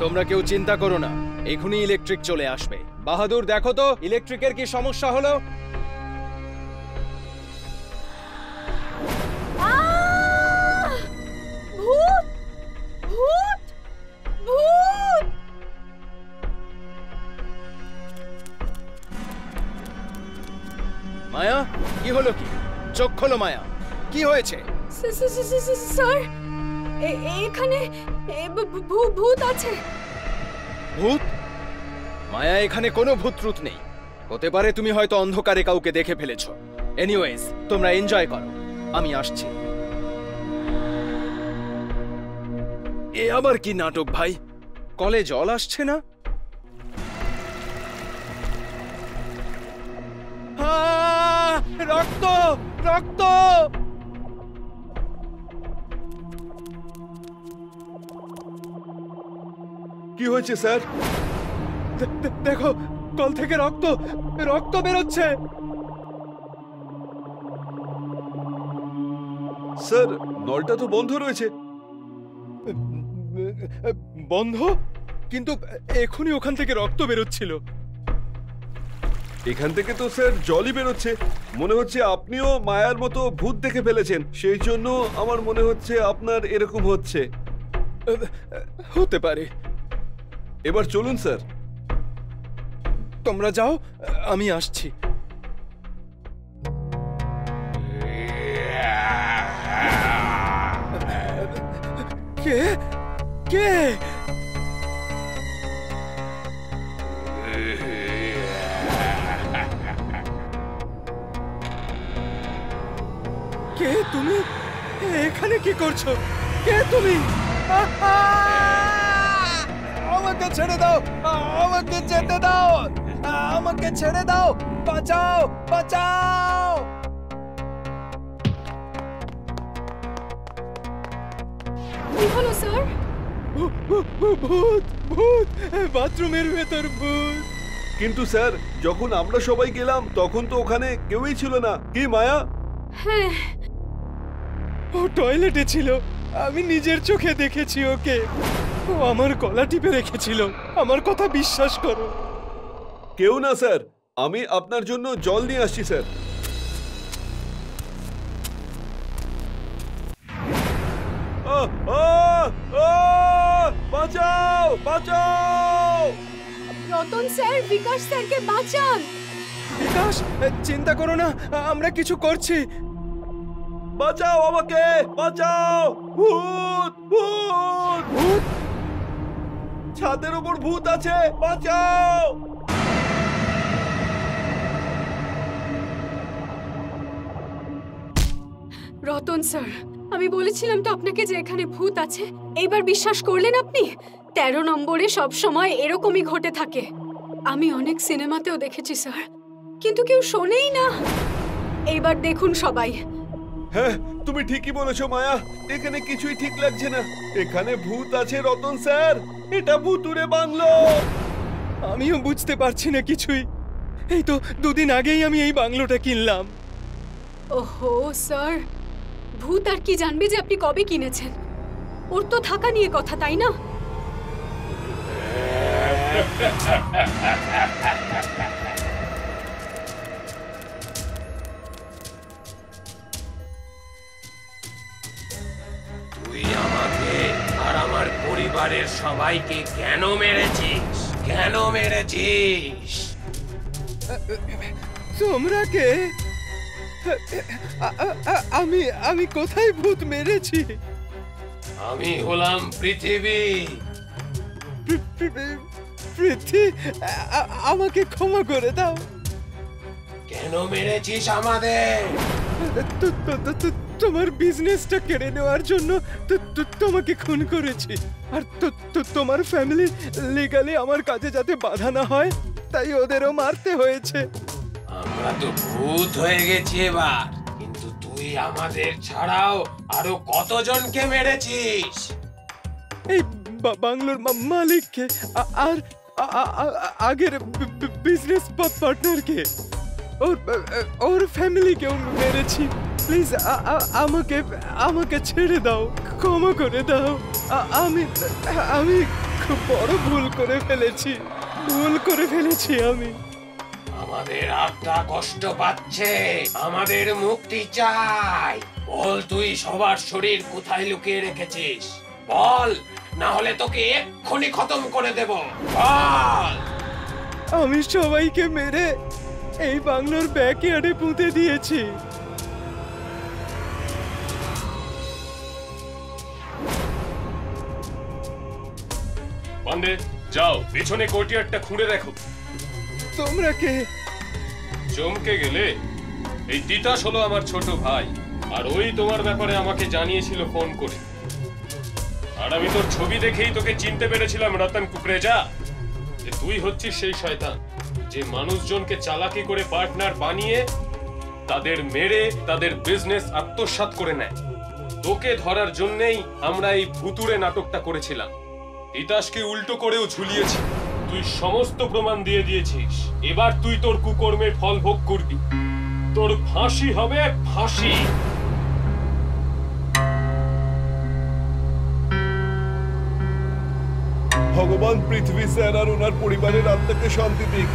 তোমরা কেউ চিন্তা করো না, এখনই ইলেকট্রিক চলে আসবে। বাহাদুর, দেখো তো ইলেকট্রিকের কি সমস্যা হলো। ভূত ভূত ভূত! মায়া, কি হলো? কি চোখ খোলো মায়া, কি হয়েছে? স্যার, এখানে ভূত আছে। ভূত? মায়া, এখানে কোনো ভূত ট্রুথ নেই। হতে পারে তুমি হয়তো অন্ধকারে কাউকে দেখে ফেলেছো। এনিওয়েজ, তোমরা এনজয় করো, আমি আসছি। এ আবার কি নাটক ভাই? কলে জল আসছে না? রক্ত রক্ত! কি হয়েছে স্যার? দেখো, কল থেকে রক্ত রক্ত বেরোচ্ছে। স্যার নলটা তো বন্ধ রয়েছে। বন্ধ? কিন্তু এখনই ওখান থেকে রক্ত বেরোচ্ছিল। এখান থেকে তো স্যার জলই বেরোচ্ছে। মনে হচ্ছে আপনিও মায়ার মতো ভূত দেখে ফেলেছেন, সেই জন্য আমার মনে হচ্ছে আপনার এরকম হচ্ছে। হতে পারে। এবার চলুন স্যার। তোমরা যাও, আমি আসছি। কে কে? কে তুমি? এখানে কি করছো? কে তুমি? আমাকে ছেড়ে দাও, আমাকে যেতে দাও, আমাকে ছেড়ে দাও, বাঁচাও, বাঁচাও। কি হলো স্যার? ভূত, ভূত, বাথরুমের ভেতর ভূত। কিন্তু স্যার যখন আমরা সবাই গেলাম তখন তো ওখানে কেউই ছিল না, কি মায়া? হ্যাঁ, ও টয়লেটে ছিল, আমি নিজের চোখে দেখেছি ওকে। ও আমার গলা টিপে রেখেছিল, আমার কথা বিশ্বাস করো। কেউ না স্যার, আমি আপনার জন্য জল নিয়ে আসছি স্যার। বাঁচাও, বাঁচাও। রতন স্যার, বিকাশ স্যারকে বাঁচান। বিকাশ, চিন্তা করো না, আমরা কিছু করছি। বাঁচাও আমাকে, বাঁচাও। ভূত, ভূত, ভূত, ছাদের উপর ভূত আছে, বাঁচাও। রতন স্যার, আমি বলেছিলাম তো আপনাকে যে এখানে ভূত আছে। এইবার বিশ্বাস করলেন আপনি? 13 নম্বরে সব সময় এরকমই ঘটে থাকে। আমি অনেক সিনেমাতেও দেখেছি স্যার, কিন্তু কেউ শোনেই না। এইবার দেখুন সবাই। হ্যাঁ, তুমি ঠিকই বলেছো মায়া, এখানে কিছুই ঠিক লাগছে না। এখানে ভূত আছে রতন স্যার, এটা ভুতুড়ে বাংলো। আমিও বুঝতে পারছি না কিছুই। এই তো 2 দিন আগেই আমি এই বাংলোটা কিনলাম। ওহো স্যার, ভূত আর কি জানবে যে আপনি কবে কিনেছেন? ওর তো থাকা নিয়ে কথা, তাই না? তুই আমাকে আর আমার পরিবারের সবাইকে কেন মেরেছিস? কেন মেরেছিস? তোমরা কে? আমি কোথায় ভূত মেরেছি? আমি হলাম পৃথিবী। পৃথ্বী, আমাকে ক্ষমা করে দাও। কেন মেরেছিস আমাদের? তোমার বিজনেসটা কেড়ে নেওয়ার জন্য তোমাকে খুন করেছি। আর তোমার ফ্যামিলি লিগালি আমার কাজে যাতে বাধা না হয়, তাই ওদেরও মারতে হয়েছে। আমরা তো ভূত হয়ে গেছি এবার, কিন্তু তুই আমাদের ছাড়াও আরো কতজনকে মেরেছিস? এই বাংলোর মালিককে আর আগের বিজনেস পার্টনারকে, ওর ফ্যামিলিকেও মেরেছি। প্লিজ আমাকে ছেড়ে দাও, ক্ষমা করে দাও। আমি খুব বড় ভুল করে ফেলেছি আমি। আমাদের আত্মা কষ্ট পাচ্ছে, আমাদের মুক্তি চাই। বল তুই সবার শরীর কোথায় লুকিয়ে রেখেছিস? বল, না হলে তোকে এক্ষুনি খতম করে দেব। বল। আমি সবাইকে মেরে এই বাংলোর ব্যাকইয়ার্ডে পুঁতে দিয়েছি। পান্ডে, যাও পেছনে কোর্টইয়ার্ডটা খুঁড়ে দেখো। তোমরা কে? চমকে গেলে? এই তিতাস হলো আমার ছোট ভাই, আর ওই তোমার ব্যাপারে আমাকে জানিয়েছিল ফোন করে। আর আমি তোর ছবি দেখেই তোকে চিনতে পেরেছিলাম রতন কুকরেজা, যে তুই হচ্ছিস সেই শয়তান যে মানুষজনকে চালাকি করে পার্টনার বানিয়ে তাদের মেরে তাদের বিজনেস আত্মসাৎ করে নেয়। তোকে ধরার জন্যই আমরা এই ভুতুড়ে নাটকটা করেছিলাম। তিতাসকে উল্টো করেও ঝুলিয়েছি। তুই সমস্ত প্রমাণ দিয়ে দিয়েছিস। এবার তুই তোর কুকর্মের ফল ভোগ করবি। তোর ফাঁসি হবে, ফাঁসি। ভগবান পৃথ্বী স্যার আর ওনার পরিবারের আত্মাকে শান্তি দিক।